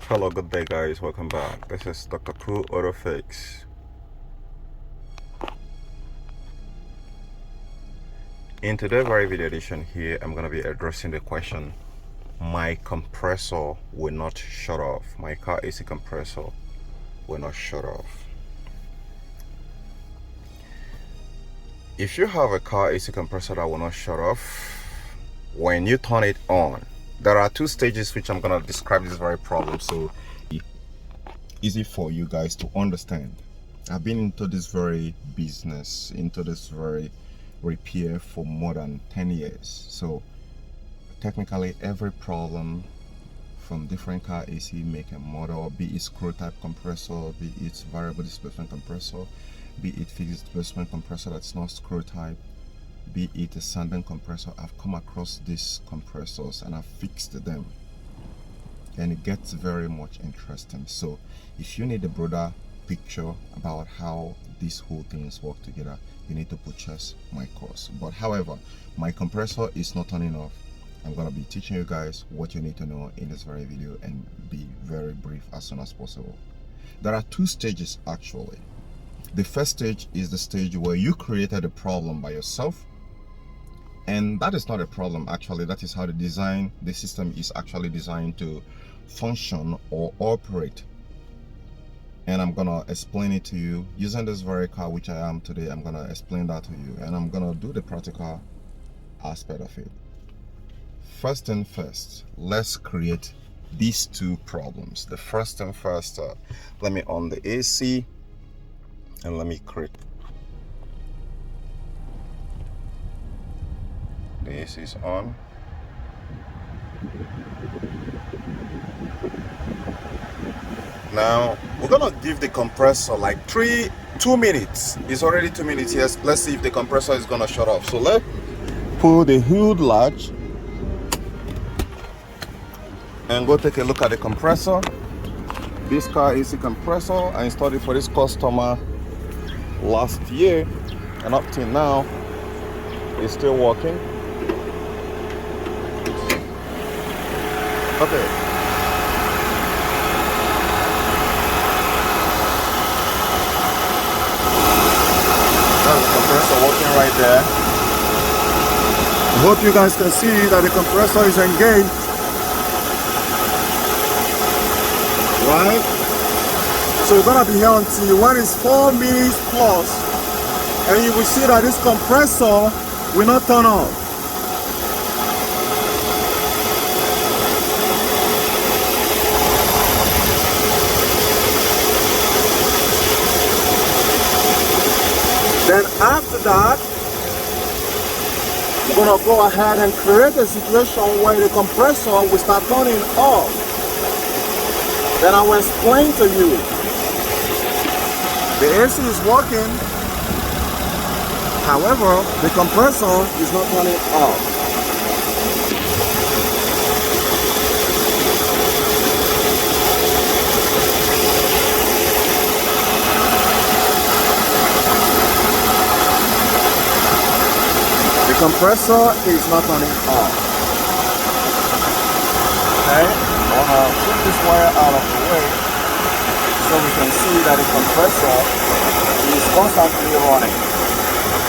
Hello, good day guys, welcome back. This is Dr. Cool Auto Fix. In today's very video edition here, I'm going to be addressing the question, my compressor will not shut off. My car AC compressor will not shut off. If you have a car AC compressor that will not shut off, when you turn it on, there are two stages which I'm going to describe this very problem so easy for you guys to understand. I've been into this very business, into this very repair for more than 10 years. So technically every problem from different car AC make and model, be it screw type compressor, be it variable displacement compressor, be it fixed displacement compressor that's not screw type, be it a sanding compressor, I've come across these compressors and I've fixed them, and it gets very much interesting. So if you need a broader picture about how these whole things work together, you need to purchase my course. But however, my compressor is not turning off. I'm going to be teaching you guys what you need to know in this very video and be very brief as soon as possible. There are two stages actually. The first stage is the stage where you created a problem by yourself, and that is not a problem actually. That is how the system is actually designed to function or operate, and I'm gonna explain it to you using this very car which I am today. I'm gonna explain that to you, and I'm gonna do the practical aspect of it. First thing first, let's create these two problems. The first thing first, let me on the AC and let me create the AC is on. Now we're gonna give the compressor like 2 minutes. It's already 2 minutes. Yes, let's see if the compressor is gonna shut off. So let's pull the hood latch and go take a look at the compressor. This car AC compressor, I installed it for this customer last year, and up till now it's still working. Okay. That's the compressor working right there. I hope you guys can see that the compressor is engaged. Right? So we're gonna be here until when it's 4 minutes plus, and you will see that this compressor will not turn off. Then after that, we're gonna go ahead and create a situation where the compressor will start turning off. Then I will explain to you. The AC is working, however, the compressor is not turning off. The compressor is not turning off. Okay, I want to put this wire out of the way so we can see that the compressor is constantly running.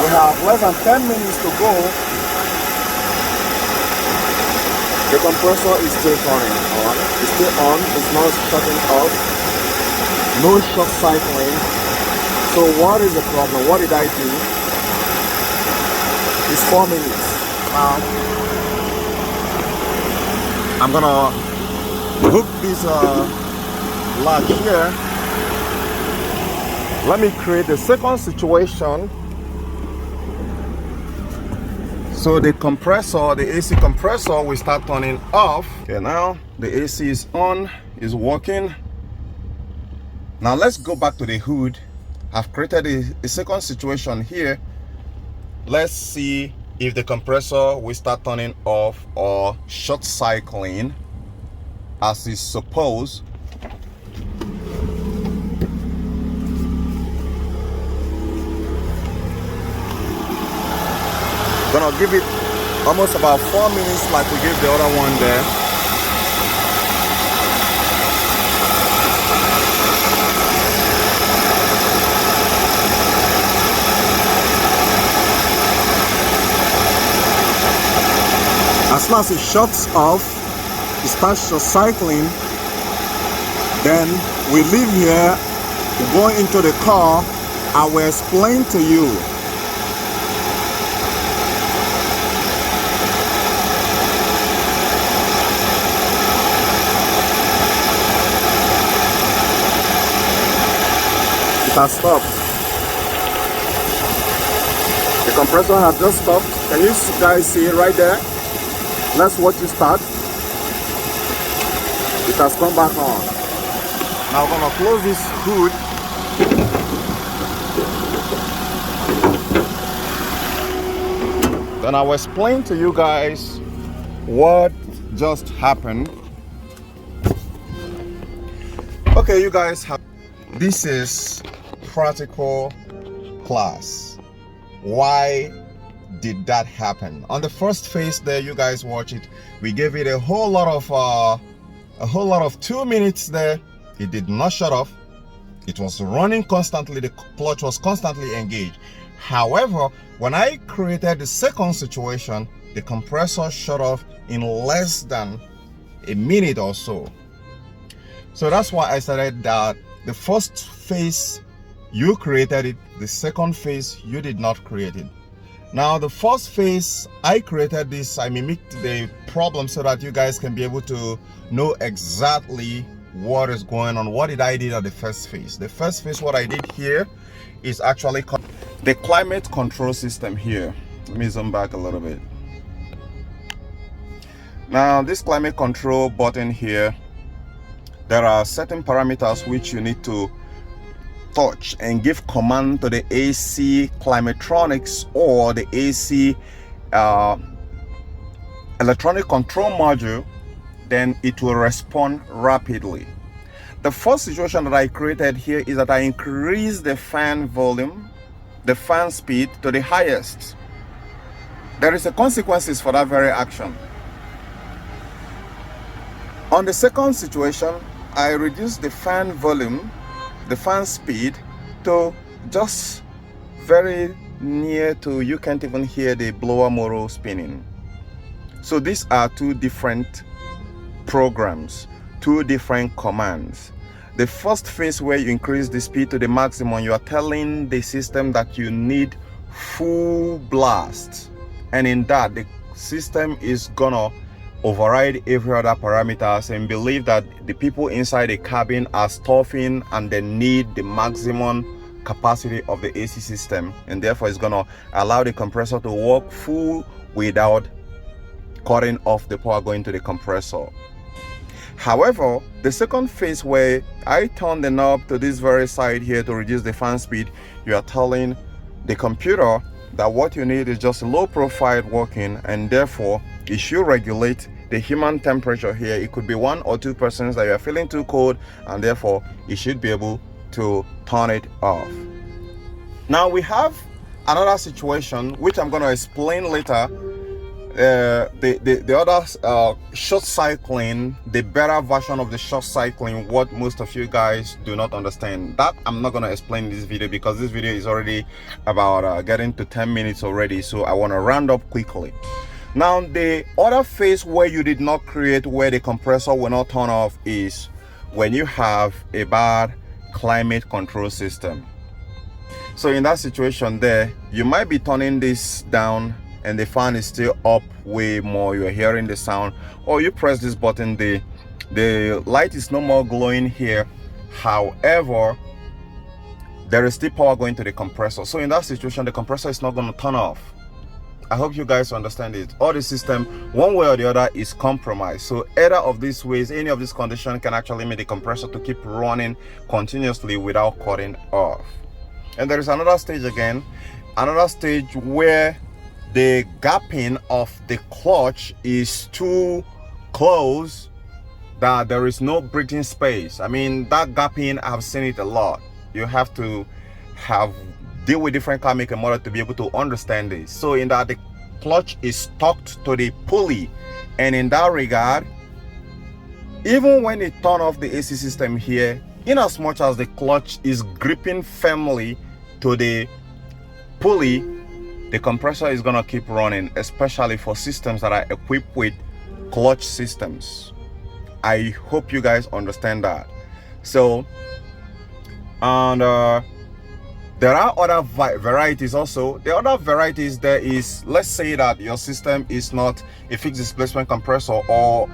We have less than 10 minutes to go. The compressor is still turning on. It's still on. It's not shutting off. No short cycling. So what is the problem? What did I do? It's 4 minutes. I'm gonna hook this latch here. Let me create a second situation. So the compressor, the AC compressor will start turning off. Okay, now the AC is on, is working. Now let's go back to the hood. I've created a second situation here. Let's see if the compressor will start turning off or short cycling as is supposed. Gonna give it almost about 4 minutes like we gave the other one there. soon as it shuts off, it starts cycling. Then we leave here, we go into the car, I will explain to you. It has stopped. The compressor has just stopped. Can you guys see it right there? Let's watch it start. It has come back on. Now I'm gonna close this hood. Then I will explain to you guys what just happened. Okay, you guys have, this is practical class. Why did that happen? On the first phase there, you guys watch it, we gave it a whole lot of 2 minutes there. It did not shut off. It was running constantly. The clutch was constantly engaged. However, when I created the second situation, the compressor shut off in less than a minute or so. So that's why I said that the first phase you created it, the second phase you did not create it. Now the first phase I created this, I mimicked the problem so that you guys can be able to know exactly what is going on. What did I did at the first phase? The first phase, what I did here is actually the climate control system here. Let me zoom back a little bit. Now this climate control button here, there are certain parameters which you need to touch and give command to the AC climatronics or the AC electronic control module, then it will respond rapidly. The first situation that I created here is that I increased the fan volume, the fan speed to the highest. There is a consequences for that very action. On the second situation, I reduced the fan volume, the fan speed to just very near to, you can't even hear the blower motor spinning. So these are two different programs, two different commands. The first phase, where you increase the speed to the maximum, you are telling the system that you need full blast, and in that the system is gonna override every other parameters and believe that the people inside the cabin are stuffing and they need the maximum capacity of the AC system, and therefore it's gonna allow the compressor to work full without cutting off the power going to the compressor. However, the second phase, where I turn the knob to this very side here to reduce the fan speed, you are telling the computer that what you need is just low profile working, and therefore it should regulate the human temperature here. It could be 1 or 2% that you are feeling too cold, and therefore it should be able to turn it off. Now we have another situation which I'm going to explain later. The other short cycling, the better version of the short cycling, what most of you guys do not understand, that I'm not going to explain in this video, because this video is already about getting to 10 minutes already, so I want to round up quickly. Now the other phase where you did not create, where the compressor will not turn off, is when you have a bad climate control system. So in that situation there, you might be turning this down and the fan is still up way more, you're hearing the sound, or you press this button, the light is no more glowing here, however there is still power going to the compressor. So in that situation, the compressor is not going to turn off. I hope you guys understand it. All the system, one way or the other, is compromised. So either of these ways, any of these conditions can actually make the compressor to keep running continuously without cutting off. And there is another stage again, another stage where the gapping of the clutch is too close that there is no breathing space. I mean, that gapping, I've seen it a lot. You have to deal with different car maker model to be able to understand this. So in that, the clutch is stuck to the pulley, and in that regard, even when it turn off the AC system here, in as much as the clutch is gripping firmly to the pulley, the compressor is gonna keep running, especially for systems that are equipped with clutch systems. I hope you guys understand that. So, and there are other varieties also. The other varieties there is, let's say that your system is not a fixed displacement compressor, or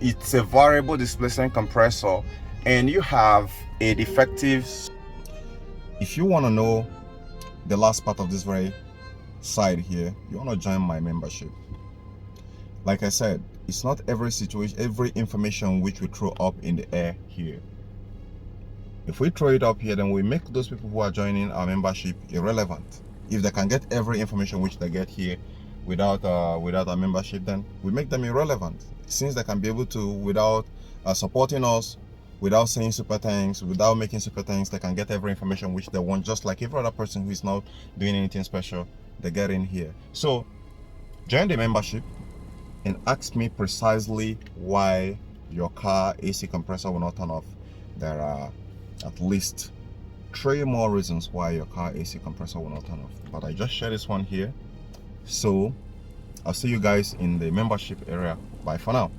it's a variable displacement compressor, and you have a defective. If you want to know the last part of this very side here, you want to join my membership. Like I said, it's not every situation, every information which we throw up in the air here. If we throw it up here, then we make those people who are joining our membership irrelevant. If they can get every information which they get here without our membership, then we make them irrelevant. Since they can be able to, without supporting us, without saying super thanks, without making super thanks, they can get every information which they want, just like every other person who is not doing anything special, they get in here. So join the membership and ask me precisely why your car AC compressor will not turn off. There are at least 3 more reasons why your car AC compressor will not turn off, but I just share this one here. So I'll see you guys in the membership area. Bye for now.